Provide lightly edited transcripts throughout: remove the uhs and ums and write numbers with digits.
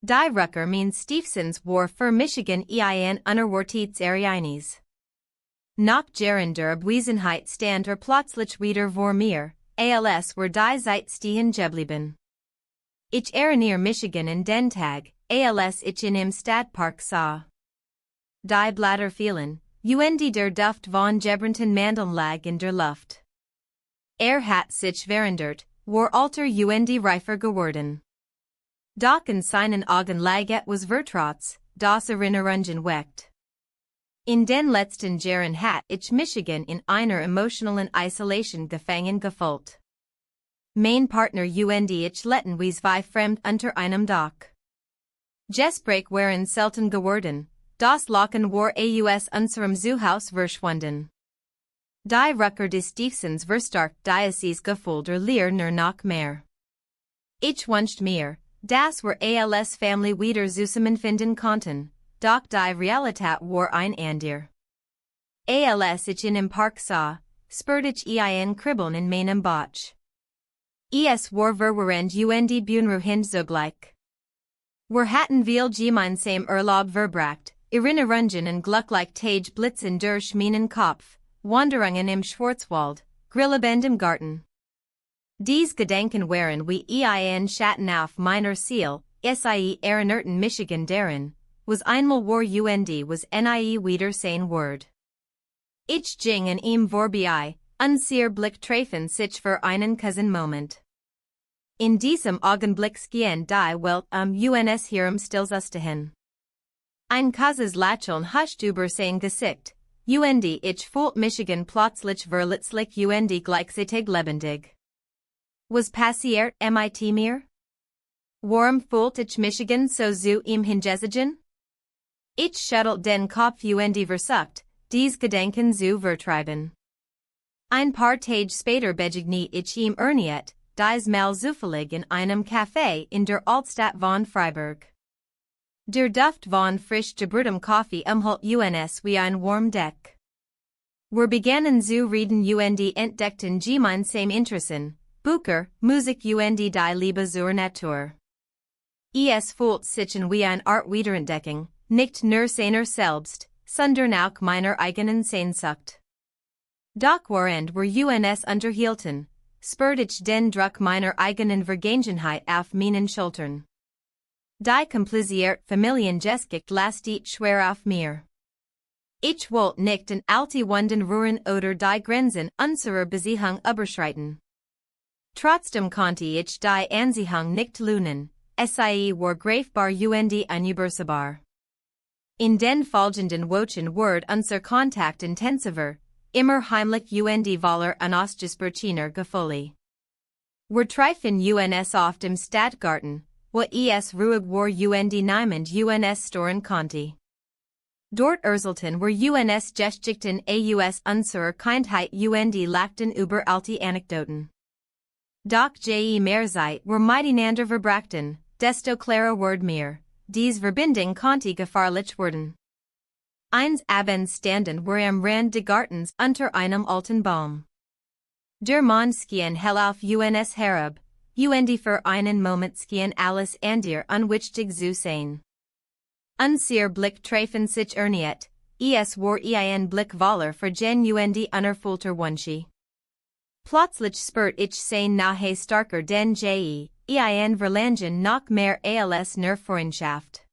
Die Rucker means Stiefsens war für Michigan ein unerwartetes Ereignis. Nach Geren der Abwesenheit stand plötzlich wieder vor mir, als were die Zeit stehen geblieben. Ich erinnere Michigan in den Tag, als ich in im Stadtpark sah. Die Blätter fielen, der Duft von Gebrannten Mandeln lag in der Luft. Hat sich verändert, war alter reifer geworden. Doch in seinen Augen lag etwas Vertrautes, das Erinnerungen weckt. In den letzten Jahren hat ich Michigan in einer emotionalen Isolation gefangen gefühlt. Mein Partner ich letten wie zwei fremd unter einem Dach. Gespräch waren selten geworden, das Lachen war aus unserem Zuhaus verschwunden. Die Rucker des Stiefsens verstarkt dieses Gefühl der Leer nur noch mehr. Ich wünscht mir, dass wir als Family wieder zusammenfinden konnten, doch die Realität war ein ander. Als ich in im Park sah, spürte ich ein Kribbeln in meinem Bauch. Es war verwirrend Bunruhend zugleich. Wir hatten viel gemeinsam Urlaub verbracht, Erinnerungen und glucklich Tage blitzen durch meinen Kopf, Wanderungen im Schwarzwald, Grillabend im Garten. Dies Gedanken waren wie ein Schatten auf meiner Seele, sie erinnerten Michigan daran, was einmal war was nie wieder sein Word. Ich ging an ihm vorbei, unser Blick treffen sich für einen kurzen Moment. In diesem Augenblick schien die Welt uns herum stillzustehen. Ein kurzes Lächeln huscht über sein Gesicht, ich fühlt Michigan plötzlich verletzlich gleichzeitig lebendig. Was passiert mit mir? Warum fühlt ich Michigan so zu ihm hingezogen? Ich schüttelt den Kopf versucht, dies Gedanken zu vertreiben. Ein paar Tage später begegne ich ihm erneut, dies Mal zufällig in einem Café in der Altstadt von Freiburg. Der Duft von frisch gebrühtem Kaffee umhüllt uns wie ein warm Deck. Wir begannen zu reden entdeckten gemeinsam Interessen, Bücher, Musik die Liebe zur Natur. Es fühlt sich an wie ein Art Wiederentdeckung, nicht nur seiner selbst, sondern auch meiner eigenen Sehnsucht. Doch während wir uns unterhielten, spürte ich den Druck meiner eigenen Vergangenheit auf meinen Schultern. Die kompliziert Familiengeschichte lastet schwer auf mir. Ich wollte nicht den alte Wunden rühren oder die Grenzen unserer Beziehung überschreiten. Trotzdem konnte ich die Anziehung nicht lehnen, sie war greifbar unübersehbar. In den folgenden Wochen wurde unser Kontakt intensiver, immer heimlich voller unausgesprochener Gefühle. Wir treffen uns oft im Stadtgarten, wo es ruhig war niemand uns stören konnte. Dort erzelten wir uns Geschichten aus unserer Kindheit lachten über alte Anekdoten. Doch je mehr Zeit wir miteinander verbrachten, desto klarer wurde mir, dies Verbindung konnte gefahrlich werden. Eines Abends standen wir am Rand des Gartens unter einem alten Baum. Der Mond schien hell auf uns herab, für einen Moment schien alles andere unwichtig zu sein. Unser Blick treffen sich erneut, es war ein Blick voller Vergen unerfüllter Wünsche. Plötzlich spürt ich sein nahe starker denn je, ein Verlangen nach mehr als nur Freundschaft.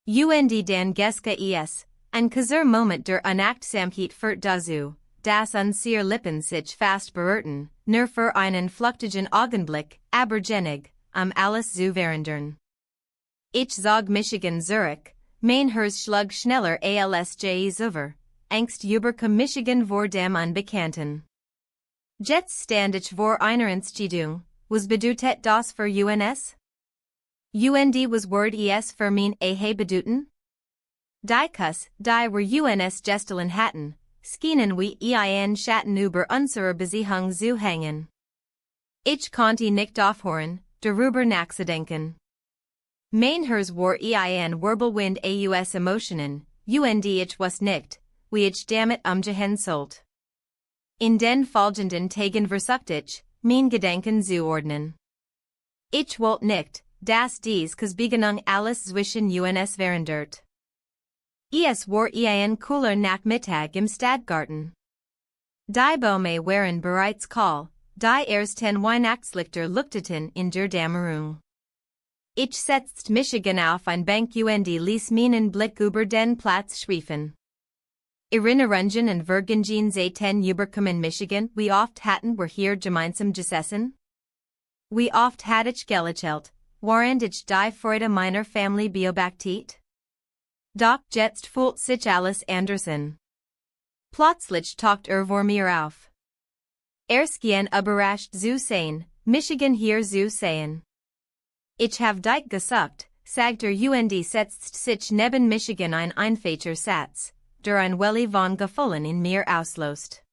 Den Geske es, ein kurzer Moment der Unachtsamkeit führt dazu, dass unsere Lippen sich fast berührten, nur für einen flüchtigen Augenblick, aber genig, alles zu verändern. Ich zog Michigan zurück, mein Herz schlug schneller als je zuvor, Angst überkam Michigan vor dem Unbekannten. Jetzt stand ich vor einer Entscheidung, was bedeutet das für uns? Was word es für mein bedeuten? Die Kuss, die wir uns gestern hatten, schienen wie ein Schatten über unsere Beziehung zu hängen. Ich konnte nicht aufhören, darüber nachzudenken. Mein Herz war ein Wirbelwind aus Emotionen, ich was nicht, wie ich damit umgehen sollte. In den folgenden Tagen versuchte ich, mein Gedanken zu ordnen. Ich wollte nicht, das dies Begegnung alles zwischen uns verandert. Es war ein cooler Nachmittag im Stadtgarten. Die Bäume waren bereits kahl, die ersten Weihnachtslichter leuchteten in der Dämmerung. Ich setzte Michigan auf ein Bank und ließ meinen Blick über den Platz schweifen. Erinnerungen und Vergnügen seit überkommen Michigan, wie oft hatten wir hier gemeinsam gesessen? Wie oft hatte ich gelächelt, während ich die Freude meiner Familie beobachtet? Doch jetzt fühlt sich alles anders an. Plötzlich taucht vor mir auf. Erskien überrascht zu sein, Michigan hier zu sehen. Ich hab dich gesucht, sagt und setzt sich neben Michigan ein einfacher Satz, der ein Welle von Gefühlen in mir auslöst.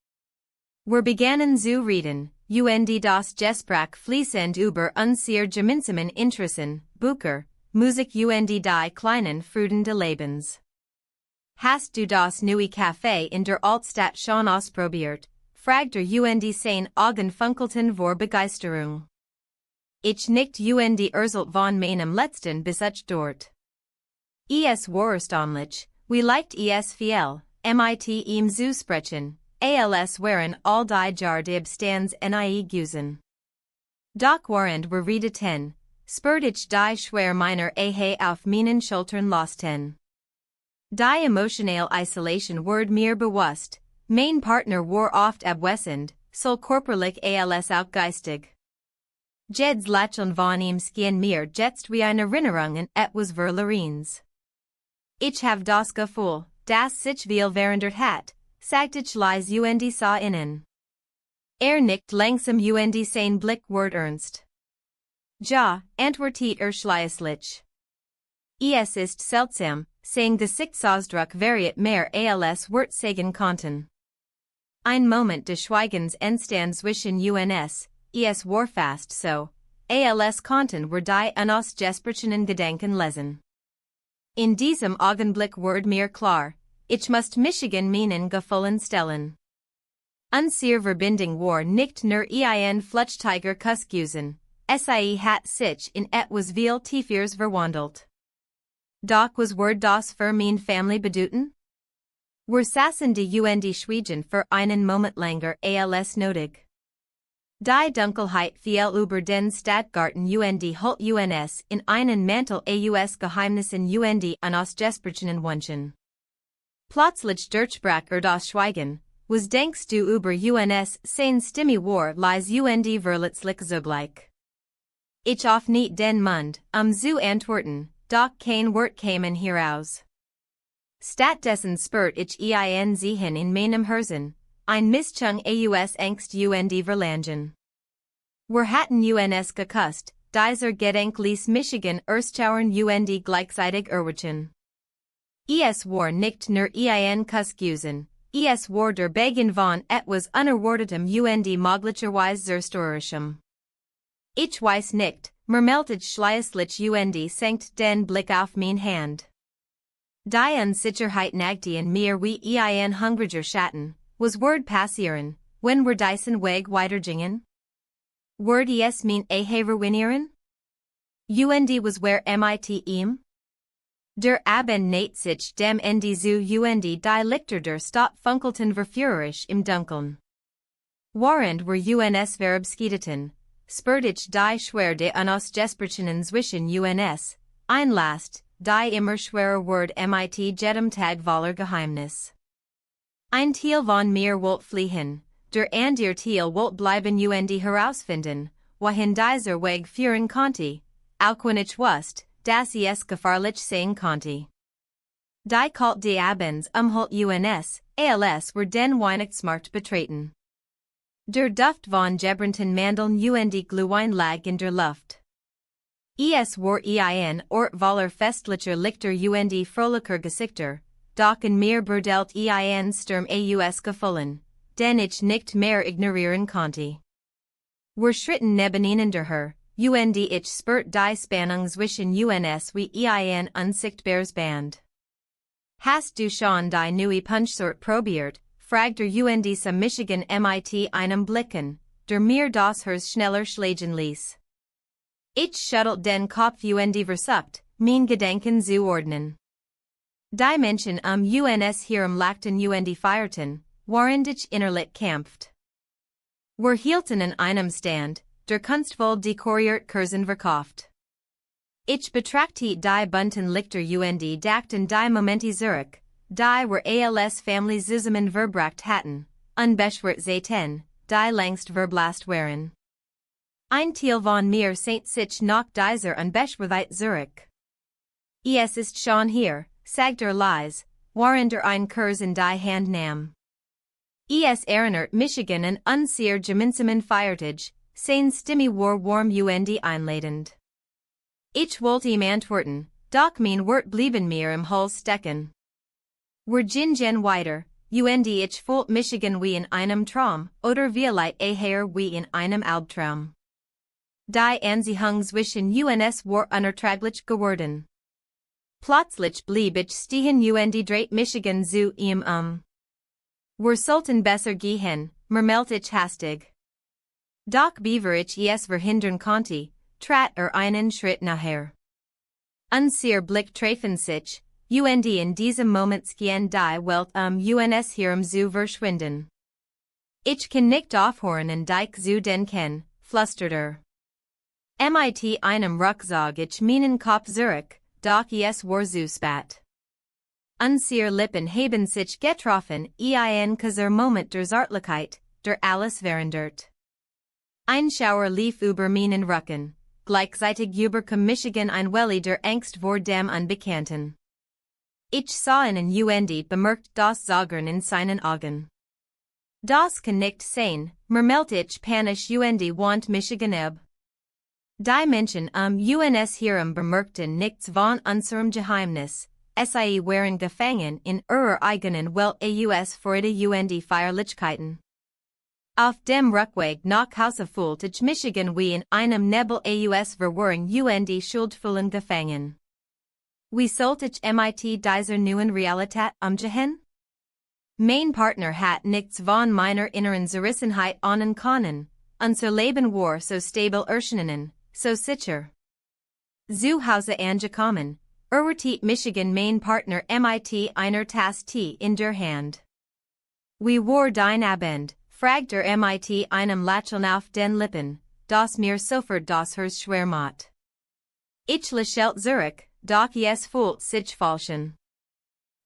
Wir begannen zu reden, und das Gespräch fließend über unsere gemeinsamen Interessen, Bücher, Musik und die kleinen Freuden des Lebens. Hast du das neue Café in der Altstadt schon ausprobiert? Fragt und sein Augen funkelten vor Begeisterung. Ich nickt und erzählt von meinem letzten Besuch dort. Es war erstaunlich, wie leicht es fiel, mit ihm zu sprechen, als waren all die Jahre Stands nie gewesen. Doch während wir redeten, spürt ich die Schwer meiner Ehe auf meinen Schultern lasten. Die emotionale Isolation ward mir bewusst, mein Partner war oft abwesend, soll körperlich als auch geistig. Jed's Lächeln von ihm schien mir jetzt wie eine Erinnerung an etwas Verlorenes. Ich hab das Gefühl, dass sich viel verändert hat, sagt ich leise und sah innen. Nickt langsam und sein Blick ward ernst. Ja, antwortet schließlich. Es ist seltsam, sein Gesichtsausdruck variiert mehr als Wort sagen konnten. Ein Moment des Schweigens entstand zwischen uns, es war fast so, als konnten wir die unausgesprochenen Gedanken lesen. In diesem Augenblick ward mir klar, ich musste Michigan meinen Gefühlen stellen. Unsere Verbindung war nicht nur ein flüchtiger Kuss gewesen, sie hat sich in etwas viel Tieferes verwandelt. Doch was word das für meine Familie bedeuten? Wir saßen die und schwiegen für einen Moment länger als nötig. Die Dunkelheit fiel über den Stadtgarten und holt uns in einen Mantel aus Geheimnissen und unausgesprochenen Wünschen. Plötzlich durchbrach das Schweigen, was denkst du über uns sein Stimme war leise und verletzlich zugleich. Ich auf nicht den Mund, zu antworten, doch kein Wort kämen heraus. Stattdessen spürt ich ein Ziehen in meinem Herzen, ein Mischung aus Angst und Verlangen. Wir hatten uns geküsst, dieser Gedanke ließ Michigan erstaunen und gleichzeitig erwachen. Es war nicht nur ein Kuss gewesen, es war der Beginn von etwas Unerwartetem und möglicherweise Zerstörerischem. Ich weiß nicht, murmelte schließlich und senkt den Blick auf mein Hand. Die Unsicherheit nagte in mir wie ein hungriger Schatten, was word passieren, wenn wir diesen Weg weitergingen? Word es mein Ehe ruinieren? Und was where mit ihm? Der Abend näht sich dem Ende zu und die Lichter der Stadt funkelten verführerisch im Dunkeln. Während wir uns verabschiedeten, spürt ich die Schwere unausgesprochenen zwischen uns, ein Last, die immer schwerer word mit jedem Tag voller Geheimnis. Ein Teil von mir wollt fliehen, der andere Teil wollt bleiben und herausfinden, wohin dieser Weg führen konnte, auch wenn ich wusste, dass es gefahrlich sein konnte. Die kalt die Abends holt uns, als wir den Weihnachtsmarkt betreten. Der Duft von gebrannten Mandeln und Glühwein lag in der Luft. Es war ein Ort voller festlicher Lichter und fröhlicher Gesichter, doch in mir burdelt ein Sturm aus Gefühlen, den ich nicht mehr ignorieren konnte. Wir schritten nebeneinander her, und ich spürt die Spannung zwischen uns wie ein unsichtbares Band. Hast du schon die neue Punchsort probiert? Fragt und some Michigan mit einem Blicken, der mir das Herz schneller schlagen ließ. Ich schuttelt den Kopf und versucht, mein Gedanken zu ordnen. Die Menschen uns hierum lachten und feierten, während ich innerlich kämpft. Wir hielten in einem Stand, der kunstvoll dekoriert Kursen verkauft. Ich betrachtete die bunten Lichter und dachten die Momente zurück, die wir als Family zusammen verbracht hatten, unbeschwert zaten, die längst verblasst waren. Ein Teil von mir sehnt sich nach dieser Unbeschwertheit zurück. Es ist schon hier, sagt leise, während ein Kurs in die Hand nahm. Es erinnert Michigan an unseer gemeinsamen Feiertage, sein Stimme war warm und einladend. Ich wollte ihm antworten, doch mein Wort blieben mir im Hals stecken. Wir gingen weiter, und ich fühlt Michigan wie in einem Traum, oder vielleicht eher wie in einem Albtraum. Die Anziehung zwischen uns war unerträglich geworden. Plötzlich blieb ich stehen und dreht Michigan zu ihm Wir sollten besser gehen, murmelte ich hastig. Doch bevor ich es verhindern konnte, trat einen Schritt nachher. Unser Blick trafen sich, und in diesem Moment schien die Welt uns hierum zu verschwinden. Ich kann nicht aufhören an dich zu denken, flüsterte Mit einem Ruck zog ich meinen Kopf zurück, doch es war zu spät. Unser Lippen haben sich getroffen, in dieser Moment der Zärtlichkeit, der alles verändert. Ein Schauer lief über meinen Rücken, gleichzeitig überkam Michigan ein Welle der Angst vor dem Unbekannten. Ich sah ihn und bemerkt das Zagen in seinen Augen. Das kann nicht sein, murmelte ich panisch und wand Michigan ab. Die Menschen uns hierum bemerkten nichts von unserem Geheimnis, sie waren gefangen in ihrer eigenen Welt aus Freude und Feierlichkeiten. Auf dem Rückweg nach Hause fühlte ich Michigan wie in einem Nebel aus Verwirrung und Schuldgefühlen gefangen. Wie sollte ich mit dieser neuen Realität umgehen? Mein Partner hat nichts von meiner inneren Zerrissenheit ahnen können, unser Leben war so stabil erschienen, so sicher. Zu Hause angekommen, Michigan mein Partner mit einer Tasse Tee in der Hand. Wie war dein Abend? Fragte mit einem Lächeln auf den Lippen, das mir sofort das Herz schwer macht. Ich lächelte zurück, doch es fühlt sich falsch an.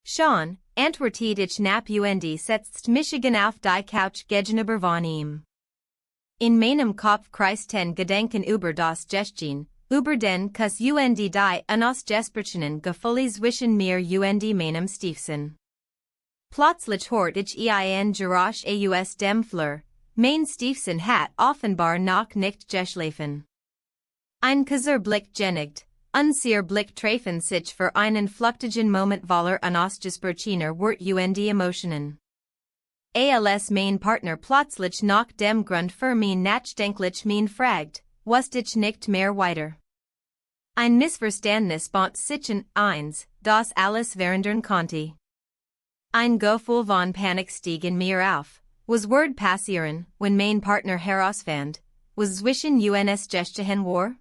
Schon, antwortete ich knapp und setzt Michigan auf die Couch gegenüber von ihm. In meinem Kopf kreisten Gedanken über das Gestehen, über den Kuss und die unausgesprochenen Gefühle zwischen mir und meinem Stiefsohn. Plötzlich hört ich ein Geräusch aus dem Flur, mein Stiefsohn hat offenbar noch nicht geschlafen. Ein kurzer Blick genügt, unser Blick trafen sich für einen flüchtigen Moment voller unausgesprochener Wort und Emotionen. Als mein Partner plötzlich nach dem Grund für mein nachdenklich mein fragt, wusste ich nicht mehr weiter. Ein Missverständnis bot sich eins, das alles verändern konnte. Ein Gefühl von Panik stieg in mir auf, was Word passieren, wenn mein Partner herausfand, was zwischen uns geschehen war?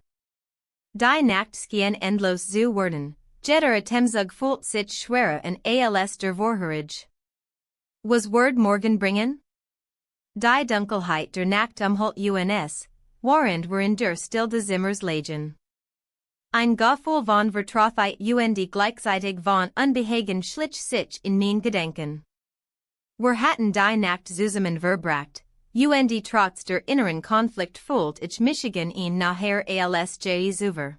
Die Nacht schien endlos zu werden, jeder Atemzug fühlt sich schwerer und als der Vorherige. Was Word morgen bringen? Die Dunkelheit der Nacht umhüllt uns, während wir in der Stille des Zimmers lagen. Ein Gefühl von Vertrautheit und gleichzeitig von Unbehagen schlich sich in mein Gedanken. Wir hatten die Nacht zusammen verbracht, und trotz der inneren Konflikt fühlt ich Michigan nachher als über.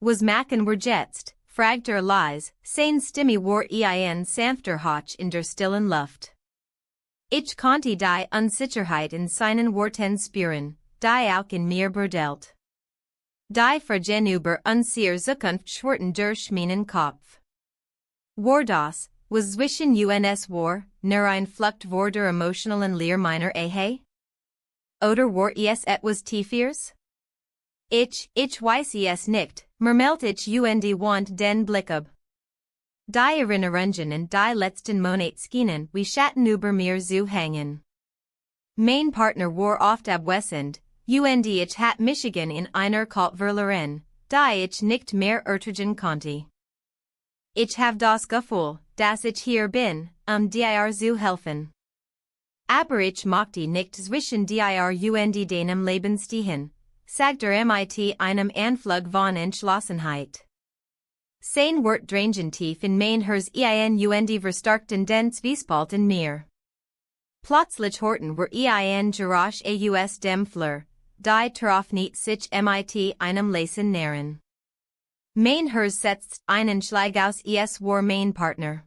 Was machen wir jetzt? Fragte leise, sein Stimme war ein sanfter Hauch in der stillen Luft. Ich konnte die Unsicherheit in seinen Worten spüren, die auch in mir brodelt. Die Fragen über unsere Zukunft schwirrten durch meinen Kopf. War das, was zwischen uns war, nur ein Flucht vor der emotionalen Leer meiner Ehe? Oder war es etwas Tieferes? Ich weiß es nicht, murmelte ich und wand den Blick ab. Die Erinnerungen und die letzten Monate schienen wie Schatten über mir zu hängen. Mein Partner war oft abwesend, UND ich hat Michigan in einer Kaltverlerin, die ich nicht mehr ertragen konnte. Ich have das Gefühl, dass ich hier bin, dir zu helfen. Aber ich möchte nicht zwischen dir und deinem Leben stehen, sagt mit einem Anflug von Entschlossenheit. Sein wird drängen tief in mein Herz und verstärkten den Zwiespalt in mir. Plötzlich horten wir gerasch aus dem Fleur, die Tarauf nicht sich mit einem Lesen nähren. Mein Herz setzt einen Schlag aus war mein Partner.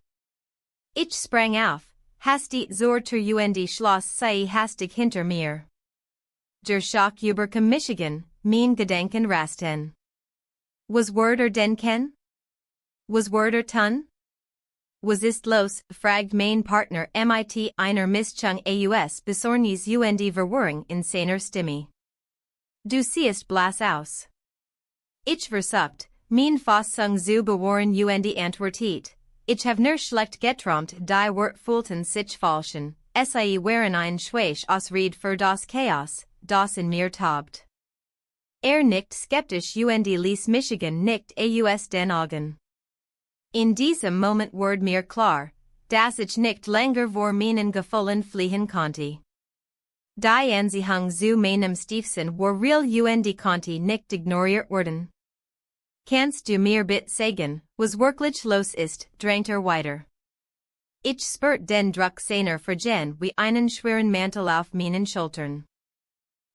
Ich sprang auf, hastig zur Tür und schloss sie hastig hinter mir. Der Schock überkam Michigan, mein Gedenken rasten. Was denken? Was tun? Was ist los, fragt mein Partner mit einer Mischung aus Besorgnis und Verwirrung in seiner Stimme. Du siehst blass aus. Ich versucht, mein Fassung zu bewahren und antwortet. Ich have nur schlecht geträumt, die Wortfühlten sich falschen, sie waren ein Schwäch Ausrede für das Chaos, das in mir tobt. Nicht skeptisch und ließ Michigan nicht aus den Augen. In diesem Moment wurde mir klar, dass ich nicht länger vor meinen Gefühlen fliehen konnte. Die Anziehung zu meinem Stiefsohn war real und konnte nicht ignoriert werden. Kannst du mir bitte sagen, was wirklich los ist, drängt weiter. Ich spürt den Druck seiner Vergen wie einen schweren Mantel auf meinen Schultern.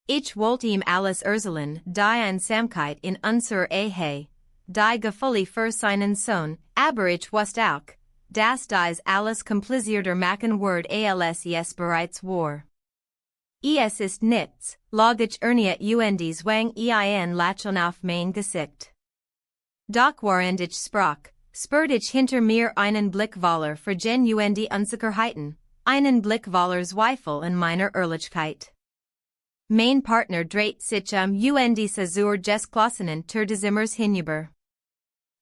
Ich wollte ihm alles erzählen, die Einsamkeit in unserer Ehe, die Gefühle für seinen Sohn, aber ich wusste auch, dass dies alles komplizierter machen wird als es bereits war. Es ist nichts, lag ich erniet und zwang ein Lächeln auf mein Gesicht. Doch während ich sprach, spürt ich hinter mir einen Blick voller Vergen und Unsicherheiten, einen Blick voller Zweifel in meiner Ehrlichkeit. Mein Partner dreht sich und zur geschlossenen Tür des Zimmers hinüber.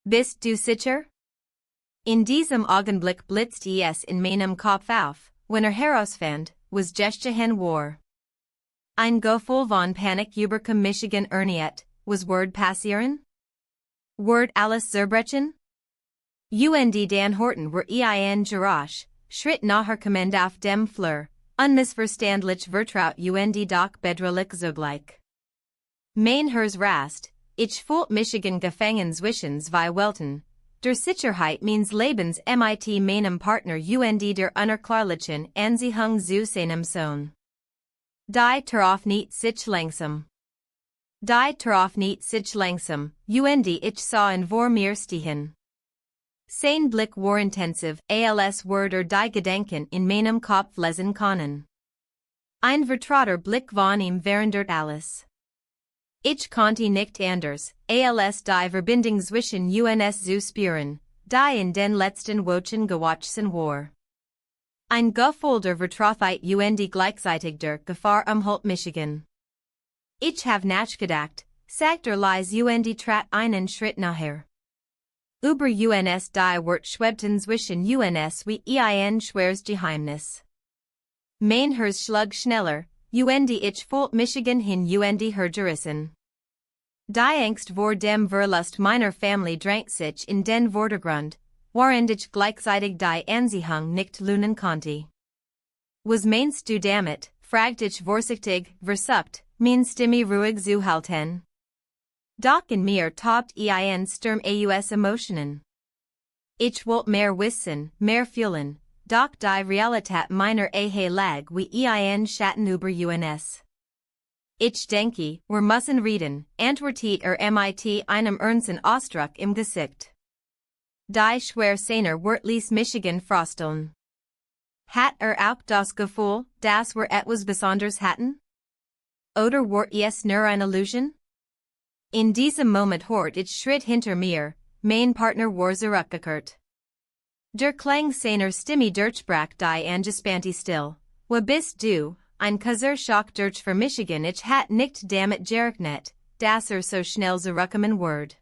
Bist du sicher? In diesem Augenblick blitzt es in meinem Kopf auf, wenn herausfand, was geschehen war. Ein Gefühl von Panik überkam Michigan erniet, was wird passieren? Wird alles zerbrechen? Und Dan Horton war gerasch, Schritt nachherkommend auf dem Flur, unmissverständlich vertraut und doch bedrohlich zugleich. Mein Herz rast, ich fühlt Michigan gefangen zwischen zwei Welten, der Sicherheit meines Lebens mit meinem Partner und der unerklärlichen Anziehung zu seinem Sohn. Die Tarauf nicht sich langsam. Die Tarauf nicht sich langsam, und ich sah ihn vor mir stehen. Sein Blick war intensiv, als würde die Gedanken in meinem Kopf lesen können. Ein vertrauter Blick von ihm während alles. Ich konnte nicht anders, als die Verbindung zwischen uns zu spüren, die in den letzten Wochen gewachsen war. Ein Gefühl der Vertrautheit und gleichzeitig der Gefahr umholt Michigan. Ich have nachgedacht, sagt leise und trat einen Schritt nachher. Über uns die Wort schwebten zwischen uns wie ein schweres Geheimnis. Mein Herz schlug schneller, und ich fühlt Michigan hin und hergerissen. Die Angst vor dem Verlust meiner Familie drängt sich in den Vordergrund, während ich gleichzeitig die Anziehung nicht lohnen konnte. Was meinst du damit, fragt ich vorsichtig, versucht, meine Stimme ruhig zu halten. Doch in mir tobt ein Sturm aus Emotionen. Ich wollte mehr wissen, mehr fühlen, doch die Realität meiner Ehe lag wie ein Schatten über uns. Ich denke, wir müssen reden, antwortet mit einem ernsten Ausdruck im Gesicht. Die schwer seiner Wort ließ Michigan frosteln. Hat auch das Gefühl, dass wir etwas Besonderes hatten? Oder war es nur eine Illusion? In diesem Moment hört ich Schritt hinter mir, mein Partner war zurückgekehrt. Der Klang seiner Stimme durchbrach die angespannte Still. Wo bist du? Ein kurzer Schock durch für Michigan, ich hat nicht damit gerechnet, dass so schnell zurückkommen wird.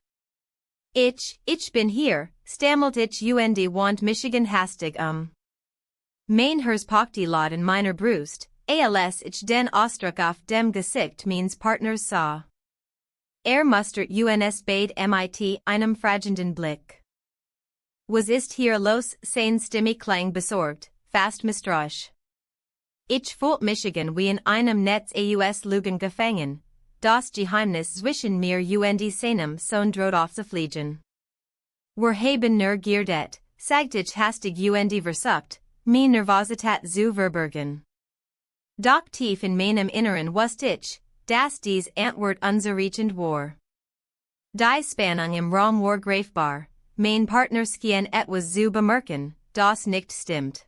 Ich bin hier, stammelt ich und wand Michigan hastig. Mein Herz pochte laut in meiner Brust, als ich den Ausdruck auf dem Gesicht meines Partners sah. Mustert uns beide mit einem fragenden Blick. Was ist hier los? Seine Stimme klang besorgt, fast misstrauisch. Ich fühlte mich wie in einem Netz aus Lügen gefangen, das Geheimnis zwischen mir und seinem Sohn droht aufzufliegen. Wir haben nur geredet, sagt ich hastig und versucht, meine Nervosität zu verbergen. Doch tief in meinem Inneren wusste ich, dass dies Antwort unzureichend war. Die Spannung im Raum war greifbar, mein Partner schien etwas zu bemerken, das nicht stimmt.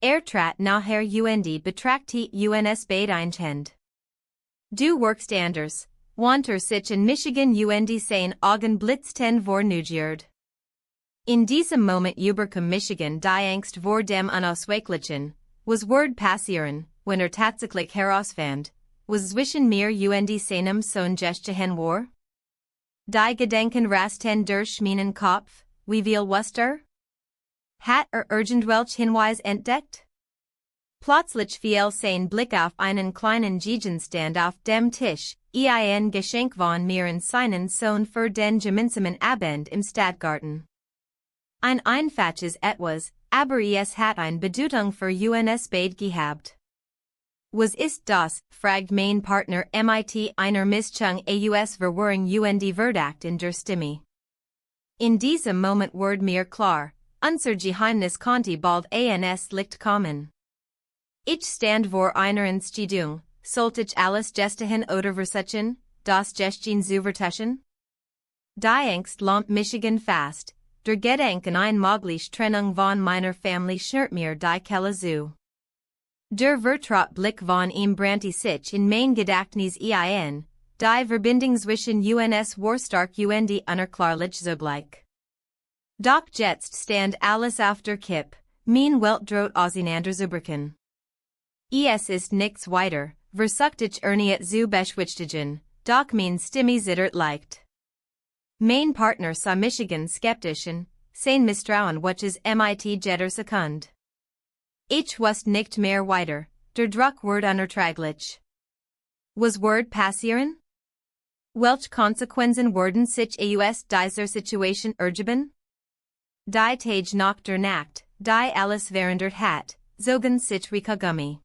Trat nachher und betrachtete uns beide einhand. Du workst anders, wann sich in Michigan und sein Augen blitzten vor Neugierd. In diesem Moment überkam Michigan die Angst vor dem Unausweichlichen, was Word passieren, wenn tatsächlich herausfand, was zwischen mir und seinem Sohn geschehen war? Die Gedanken rasten durch meinen Kopf, wie viel wusste? Hat irgendwelche Hinweis entdeckt? Plötzlich fiel sein Blick auf einen kleinen Gegenstand auf dem Tisch, ein Geschenk von mir und seinen Sohn für den gemeinsamen Abend im Stadtgarten. Ein einfaches etwas, aber es hat eine Bedeutung für uns beide gehabt. Was ist das? Fragt mein Partner mit einer Mischung aus Verwirrung und Verdacht in der Stimme. In diesem Moment wurde mir klar, unser Geheimnis konnte bald ans Licht kommen. Ich stand vor einer Entscheidung, sollte ich alles gestehen oder versuchen, das Gestehen zu vertuschen? Die Angst lammt Michigan fast, der Gedanken ein mögliche Trennung von meiner Familie schnürt mir die Kehle zu. Der vertraut Blick von ihm brannte sich in mein Gedächtnis ein, die Verbindung zwischen uns war stark und unerklärlich zugleich. Doch jetzt stand alles auf der Kipp, mein Welt droht auseinanderzubrüchen. Es ist nichts weiter, versucht ich erneut zu beschwichtigen, doch mein Stimme zittert leicht. Mein Partner sah Michigan skeptisch und, sein Misstrauen welches mit jeder Sekunde. Ich wusste nicht mehr weiter, der Druck wurde unerträglich. Was Word passieren? Welche Konsequenzen wurden sich aus dieser Situation ergeben? Die Tage nach der Nacht, die alles verändert hat, zogen sich Gummi.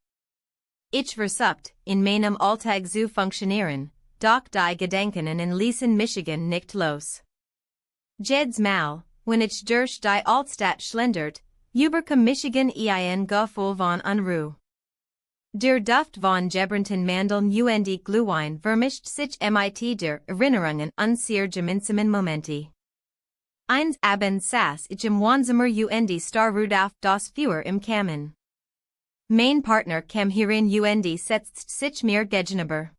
Ich versucht, in meinem Alltag zu funktionieren, doch die Gedanken ließen Michigan nicht los. Jedes Mal, wenn ich durch die Altstadt schlendert, überkam Michigan ein Gefühl von Unruhe. Der Duft von gebrannten Mandeln und Glühwein vermischt sich mit der Erinnerungen an sehr gemeinsamen Momente. Eines Abends saß ich im Wohnzimmer und starrte auf das Feuer im Kamin. Mein Partner kam hierin und setzte sich mir gegenüber.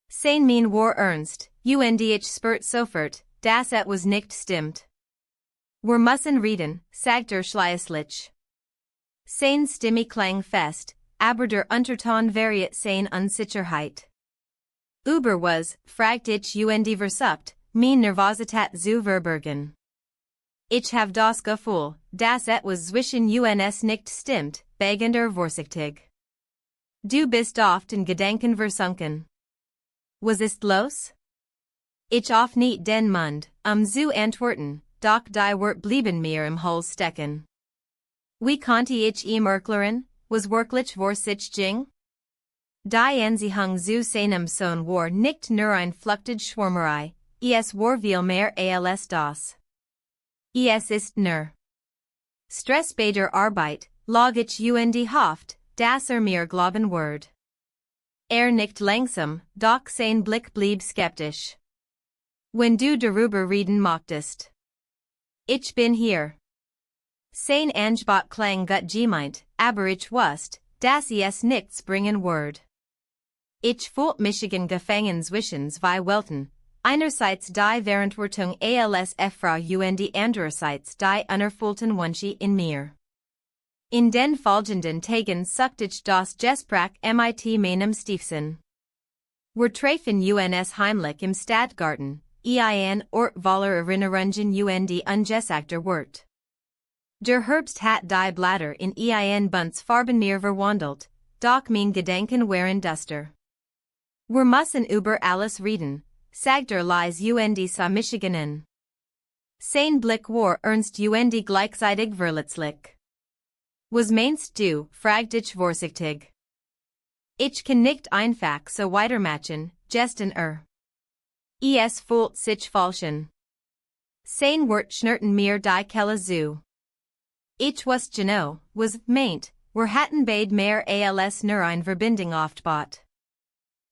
Sein Mien war ernst, und ich spürte sofort, dass etwas nicht stimmt. Wir müssen reden, sagt schließlich. Seine Stimme klang fest, aber der Unterton variiert seine Unsicherheit. Über was, fragt ich und versucht, meine Nervosität zu verbergen. Ich habe das Gefühl, dass etwas zwischen uns nicht stimmt, begender vorsichtig. Du bist oft in Gedanken versunken. Was ist los? Ich öffne den Mund, zu antworten, doch die Wort blieben mir im Hals stecken. Wie konnte ich ihm erklären, was wirklich vor sich ging? Die Anziehung zu seinem Sohn war nicht nur ein flüchtige Schwärmerei, es war viel mehr als das. Es ist nur Stress bei der Arbeit, log ich und hofft, dass mir glauben wird. Nickt langsam, doch sein Blick blieb skeptisch. Wenn du darüber reden möchtest. Ich bin hier. Sein Angebot klang gut gemeint, aber ich wusste, dass es nichts bringen würde. Ich fühlte Michigan gefangen zwischen zwei Welten, einerseits die Verantwortung als Frau und andererseits die unerfüllten Wünsche in mir. In den folgenden Tagen suchte ich das Gespräch mit meinem Stiefsohn. Wir treffen uns heimlich im Stadtgarten, ein Ort voller Erinnerungen und ungesagter Wort. Der Herbst hat die Blätter in ein bunts Farben mir verwandelt, Doch mein Gedenken waren Duster. Wir müssen über alles reden, sagter lies und sa Michiganen. Sein Blick war ernst und gleichzeitig verletzlich. Was meinst du, fragt ich vorsichtig. Ich kann nicht einfach so weitermachen, gesten Es fühlt sich falschen. Sein Wort schnurrten mir die Kelle zu. Ich wusste genau, was meint, wir hatten beide mehr als nur ein Verbindung aufgebaut.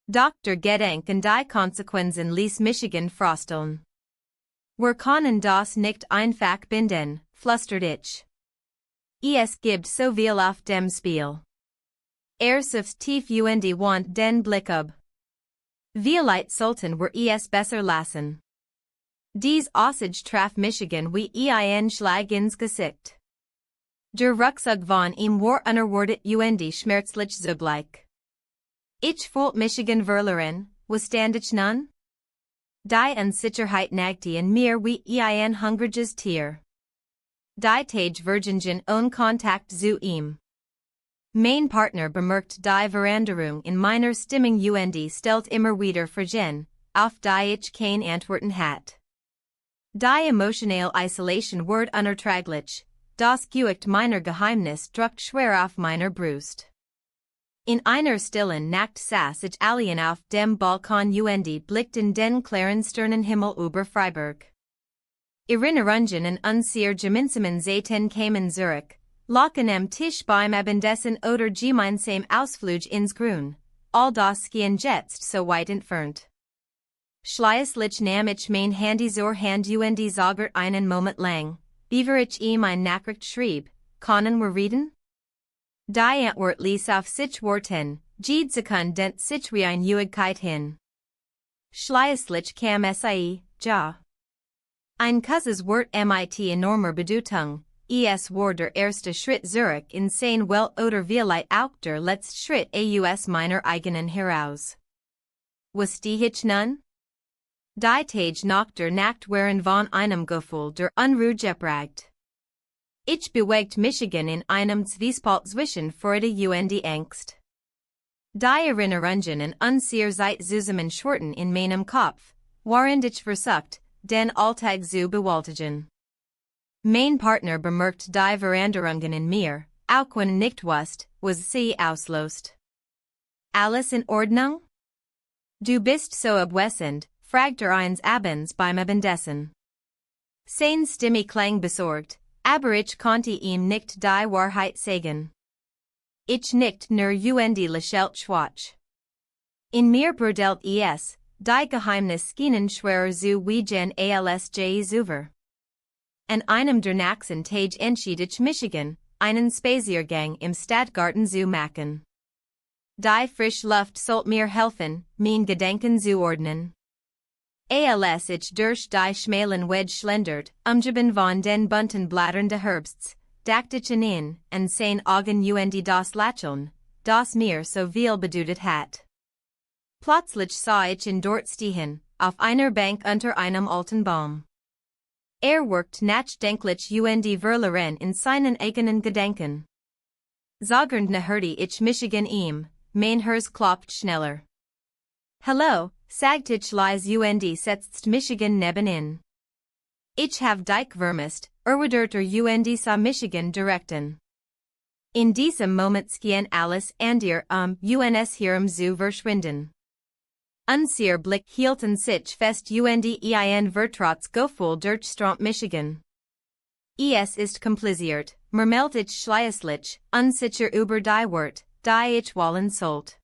Dr. Gedenken die Konsequenzen ließ Michigan frosteln. Wir können das nicht einfach binden, flüstert ich. Es gibt so viel auf dem Spiel. Suffs tief und want den Blick ab. Vielleicht sollten wir es besser lassen. Dies Aussage traf Michigan wie ein Schlag ins Gesicht. Der Werkzeug von ihm war unerwartet und schmerzlich zugleich. Ich fühlt Michigan verloren, was stand ich nun? Die Unsicherheit nagte in mir wie ein hungriges Tier. Die Tage Virgingen ohne Kontakt zu ihm. Mein Partner bemerkt die Veränderung in meiner Stimmung und stellt immer wieder Fragen, auf die ich kein Antworten hat. Die emotionale Isolation wird unerträglich, das Gewicht meiner Geheimnis drückt schwer auf meiner Brust. In einer stillen Nacht saß ich allein auf dem Balkon und blickten den klaren Sternenhimmel über Freiburg. Erinnerungen an unser gemeinsamen Zeiten kamen zurück, lachen am Tisch beim Abendessen oder gemeinsam Ausflug ins Grün, all das schien jetzt so weit entfernt. Schließlich nahm ich mein Handy zur Hand und sagte einen Moment lang, bevor ich ihm ein Nachricht schrieb, können wir reden? Die Antwort ließ auf sich warten, jede Sekunde sich wie ein Ewigkeit hin. Schließlich kam sie, ja. Ein Kusses Wort mit enormer Bedeutung, es war der erste Schritt zurück in sein Welt oder vielleicht auch der letzte Schritt aus meiner eigenen heraus. Wusste ich nun? Die Tage nach der Nacht waren von einem Gefühl der Unruhe geprägt. Ich bewegt Michigan in einem Zwiespalt zwischen Freude und Angst. Die Erinnerungen an unser Zeit zusammen schwirrten in meinem Kopf, während ich versucht, den Alltag zu bewältigen. Mein Partner bemerkt die Veränderungen in mir, auch wenn nicht wusste, was sie auslöst. Alles in Ordnung? Du bist so abwesend, fragt eins Abends beim Abendessen. Sein Stimme klang besorgt, aber ich konnte ihm nicht die Wahrheit sagen. Ich nicht nur und lächelte schwach. In mir brodelt es, die Geheimnis schienen schwerer zu wiegen als je zuvor. An einem der nächsten Tage entschied ich Michigan, einen Spaziergang im Stadtgarten zu machen. Die frische Luft sollte mir helfen, mein Gedenken zu ordnen. Als ich durch die schmalen Wege schlendert, umgeben von den bunten Blättern des Herbsts, dachte ich an ihn, an sein Augen und das Lächeln, das mir so viel bedeutet hat. Plötzlich sah ich ihn dort stehen, auf einer Bank unter einem alten Baum. Wirkt nachdenklich und verloren in seinen eigenen Gedenken. Zagend hörte ich Michigan ihm, mein Herz klopft schneller. Hallo, sagte ich leise und setzte Michigan nebenan. Ich have dich vermisst, erwiderte und sah Michigan direkten. In diesem Moment schien alles andere uns herum zu verschwinden. Unser Blick hielten sich fest und ein vertrautes Gefühl durchströmt Michigan. Es ist kompliziert, murmelte ich schließlich, unsicher über die Wort, die ich wollen sollte.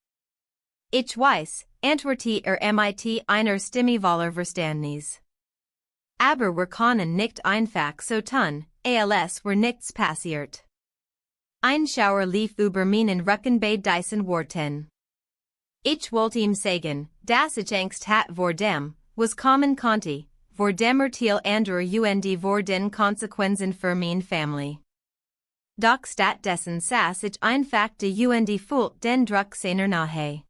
Ich weiß, antwortete mit einer Stimme voller Verständnis. Aber wir können nicht einfach so tun, als wär nichts passiert. Ein Schauer lief über meinen Rücken bei diesen Worten. Ich wollte ihm sagen, dass ich Angst hat vor dem, was kommen konnte, vor dem Urteil anderer und vor den Konsequenzen für meine Familie. Doch stattdessen saß ich einfach da und fühlte den Druck seiner Nähe.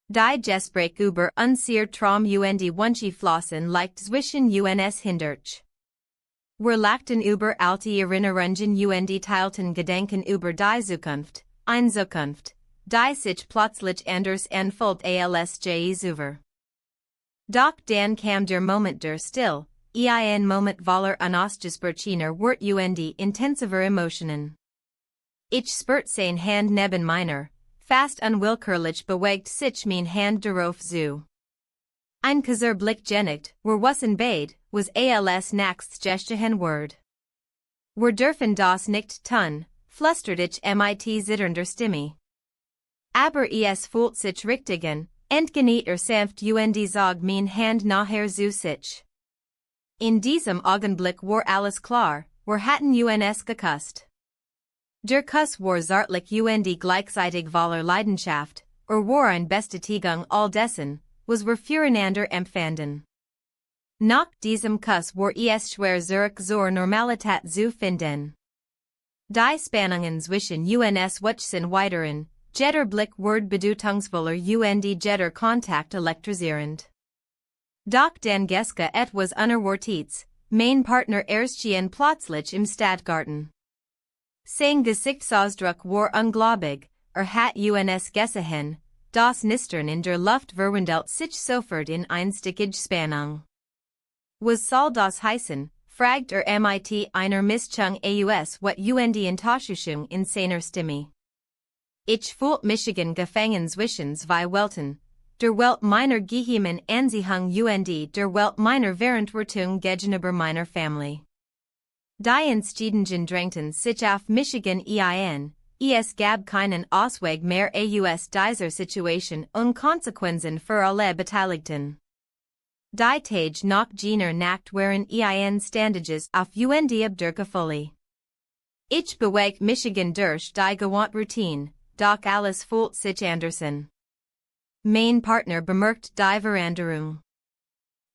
Die Gespräche über unser Traum und Wünsche flossen leicht zwischen uns hindurch. Wir lachten über alte Erinnerungen und teilten Gedanken über die Zukunft, eine Zukunft, die sich plötzlich anders anfühlt als je zuvor. Doch dann kam der Moment der Still, ein Moment voller unausgesprochener Wort und intensiver Emotionen. Ich spürt sein Hand neben meiner, fast unwillkürlich bewegt sich mein Hand darauf zu. Ein kurzer Blick genigt, wussen beide, was als nächstes Wort. Wir dürfen das nicht tun, flüstert ich mit zitternder Stimme. Aber es fühlt sich richtig an, entgeht sanft und zog mein Hand nachher zu sich. In diesem Augenblick war alles klar, wir hatten uns geküsst. Der Kuss war zärtlich und gleichzeitig voller Leidenschaft, war eine Bestätigung all dessen, was wir füreinander empfanden. Nach diesem Kuss war es schwer zurück zur Normalität zu finden. Die Spannungen zwischen uns wuchsen weiteren, jeder Blick wurde bedeutungsvoller und jeder Kontakt elektrisierend. Doch den Geske etwas unerwartetes, mein Partner erschien plötzlich im Stadtgarten. Sein Gesichtsausdruck war unglaublich, hat uns gesehen, das Nistern in der Luft verwandelt sich sofort in eine stickige Spannung. Was soll das heißen, fragt mit einer Mischung aus Wut und Enttäuschung in seiner Stimme. Ich fühlt Michigan gefangen zwischen zwei Welten, der Welt meiner geheimen Anziehung und der Welt meiner Verantwortung gegenüber meiner Familie. Die Entscheidungen drängten sich auf Michigan ein, es gab keinen Ausweg mehr aus dieser Situation und Konsequenzen für alle Beteiligten. Die Tage nach jener Nacht waren ein Standages auf und abdurchgefallen. Ich bewegt Michigan durch die gewohnte Routine, doch alles fühlt sich andersen. Mein Partner bemerkt die Veränderung.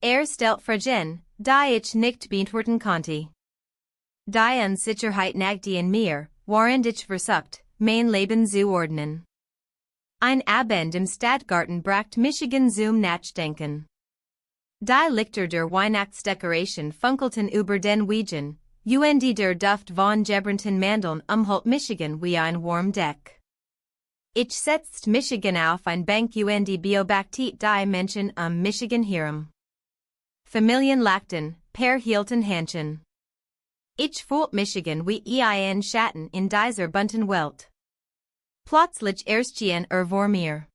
Stellt Fragen, die ich nicht beantworten konnte. Die Unsicherheit nagte in mir, während ich versucht, mein Leben zu ordnen. Ein Abend im Stadtgarten bracht Michigan zum Nachdenken. Die Lichter der Weihnachtsdekoration funkelten über den Wegen, und der Duft von gebrannten Mandeln umhüllt Michigan wie ein warm Deck. Ich setzte Michigan auf ein Bank und beobachtete die Menschen Michigan herum. Familien lachten, Paar hielten Händchen. Ich fühlt Michigan wie ein Schatten in dieser bunten Welt. Plötzlich erschien vor mir.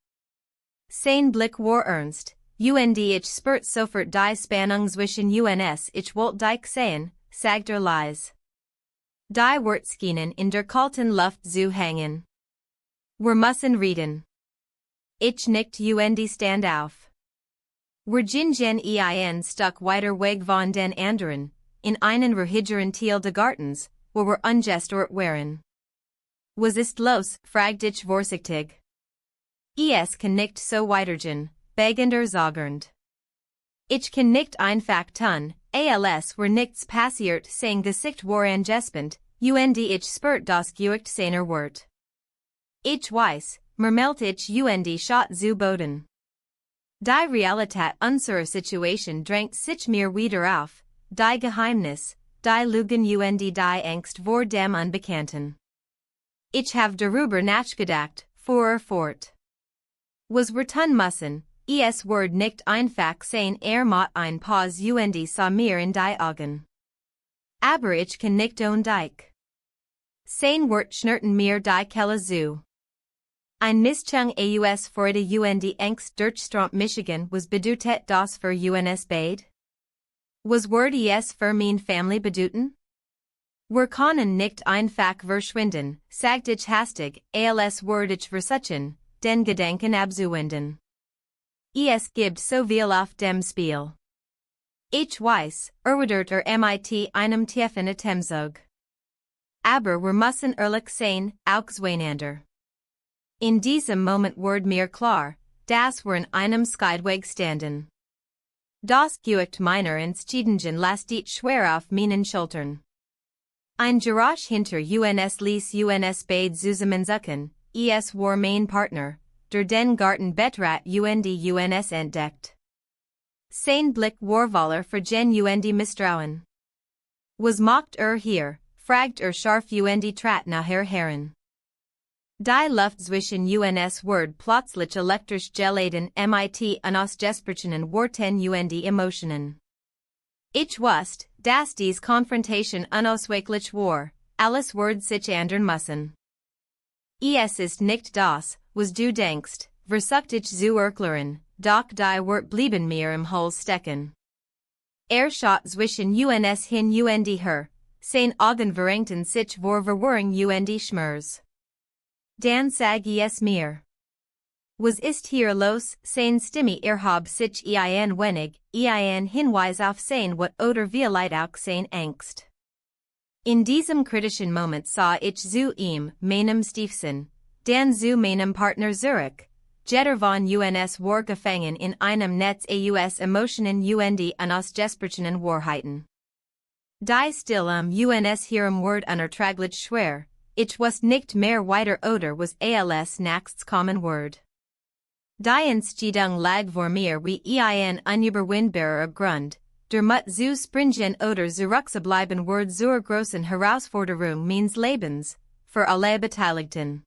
Sein Blick war ernst, und ich spürt sofort die Spannung zwischen uns, ich wollte dich sehen, sagt leise. Die Wortskinen in der kalten Luft zu hängen. Wir müssen reden. Ich nickt und stand auf. Wir gingen ein Stück weiter weg von den anderen, in einen ruhigeren Teil des Gartens, wo wir ungestört waren. Was ist los, fragt ich vorsichtig. Es kann nicht so weitergehen, begender zögernd. Ich kann nicht einfach tun, als wär nichts passiert, sein Gesicht war angespannt, und ich spürt das Gewicht seiner Wort. Ich weiß, murmelt ich und schaut zu Boden. Die Realität unserer Situation drängt sich mir wieder auf, die Geheimnis, die Lügen und die Angst vor dem Unbekannten. Ich habe darüber nachgedacht, fuhr fort. Was wir tun müssen, es wird nicht einfach sein, macht ein Pause und sah mir in die Augen. Aber ich kann nicht ohne dich. Sein Wort schnurrten mir die Kehle zu. Ein Mischung aus Freude und Angst durchströmt Michigan, was bedeutet das für uns beide? Was würde es für meine Familie bedeuten? Wir können nicht einfach verschwinden, sagt ich hastig, als würde ich versuchen, den Gedanken abzuwenden. Es gibt so viel auf dem Spiel. Ich weiß, erwidert mit einem tiefen Atemzug. Aber wir müssen ehrlich sein, auch zueinander. In diesem Moment wurde mir klar, dass wir in einem Skyweg standen. Das Gewicht meiner Entscheidungen lastet schwer auf meinen Schultern. Ein Geräusch hinter uns ließ uns beide zusammenzucken, es war mein Partner, der den Garten betrat und uns entdeckt. Sein Blick war voller Vergen und Misstrauen. Was macht hier, fragt scharf und trat nachher heran. Die Luft zwischen uns Word plötzlich elektrisch geladen mit unausgesprochenen Worten und Emotionen. Ich wusste, dass dies Konfrontation unausweichlich war, alles Word sich ändern müssen. Es ist nicht das, was du denkst, versucht ich zu erklären, doch die Wort blieben mir im Hals stecken. Schaut zwischen uns hin und her, sein Augen verengten sich vor Verwirrung und Schmerz. Dan sag es mir. Was ist hier los, sein Stimme erhob sich ein wenig, ein Hinweis auf sein What oder vielleicht auch sein Angst. In diesem kritischen Moment sah ich zu ihm, meinem Stiefsohn, dann zu meinem Partner zurück. Jeder von uns war gefangen in einem Netz aus Emotionen und unausgesprochenen Wahrheiten. Die Stille uns ihrem Wort unerträglich schwer. Ich wusste nicht mehr weiter oder was als nächstes kommen Word. Die Entscheidung lag vor mir wie ein unüberwindbarer Grund, der Mut zu springen oder zurückzubleiben Word zur großen Herausforderung meines Lebens, für alle Beteiligten.